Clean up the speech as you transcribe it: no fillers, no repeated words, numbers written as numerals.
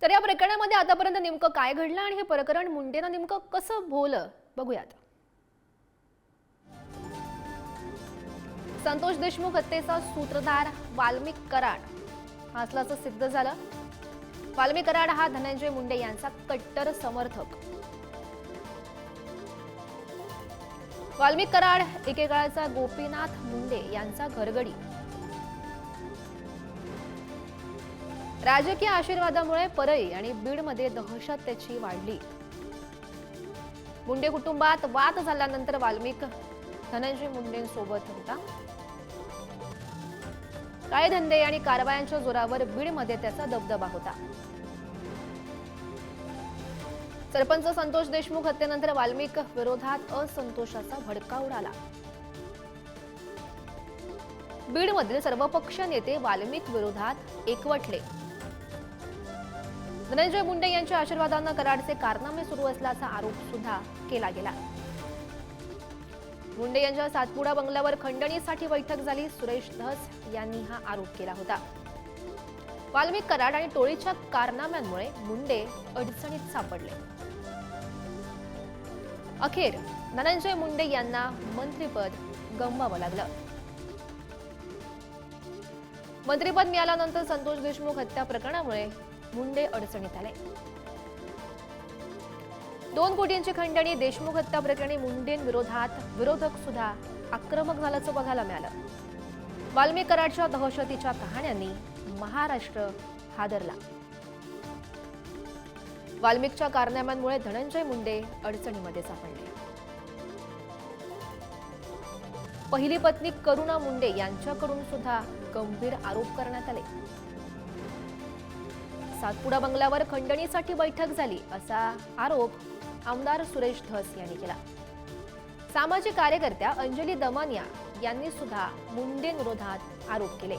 तर या प्रकरणामध्ये आतापर्यंत नेमकं काय घडलं आणि हे प्रकरण मुंडेनं नेमकं कसं भोवलं बघूयात. संतोष देशमुख हत्येचा सूत्रधार वाल्मिक कराड हा असल्याचं सिद्ध झालं. वाल्मिक कराड हा धनंजय मुंडे यांचा कट्टर समर्थक. वाल्मिक कराड एकेकाळचा गोपीनाथ मुंडे यांचा घरगडी. राजकीय आशीर्वादामुळे परळी आणि बीडमध्ये दहशत त्याची वाढली. मुंडे कुटुंबात वाद झाल्यानंतर वाल्मिक धनंजय मुंडेंसोबत होता. काय धंदे आणि कारवायांच्या जोरावर बीडमध्ये त्याचा दबदबा होता. सरपंच संतोष देशमुख हत्येनंतर वाल्मिक विरोधात असंतोषाचा भडका उडाला. बीडमधील सर्वपक्षीय नेते वाल्मिक विरोधात एकवटले. धनंजय मुंडे यांच्या आशीर्वादानं कराडचे कारनामे सुरू असल्याचा आरोप सुद्धा केला गेला. मुंडे यांच्या सातपुडा बंगल्यावर खंडणीसाठी बैठक झाली. सुरेश धस यांनी हा आरोप केला होता. वाल्मिक कराड आणि टोळीच्या कारनाम्यांमुळे मुंडे अडचणीत सापडले. अखेर धनंजय मुंडे यांना मंत्रिपद गमवावं लागलं. मंत्रिपद मिळाल्यानंतर संतोष देशमुख हत्या प्रकरणामुळे मुंडे अडचणीत आले. 2 कोटींची खंडणी देशमुख हत्या प्रकरणी मुंडेंविरोधात विरोधक सुद्धा आक्रमक झाल्याचं बघायला मिळालं. वाल्मिक कराडच्या दहशतीच्या कहाण्यांनी महाराष्ट्र हादरला. वाल्मिकच्या कारनाम्यांमुळे धनंजय मुंडे अडचणीमध्ये सापडले. पहिली पत्नी करुणा मुंडे यांच्याकडून सुद्धा गंभीर आरोप करण्यात आले. सातपुडा बंगल्यावर खंडणीसाठी बैठक झाली असा आरोप आमदार सुरेश धस यांनी केला. सामाजिक कार्यकर्त्या अंजली दमानिया यांनी सुद्धा मुंडेंविरोधात आरोप केले.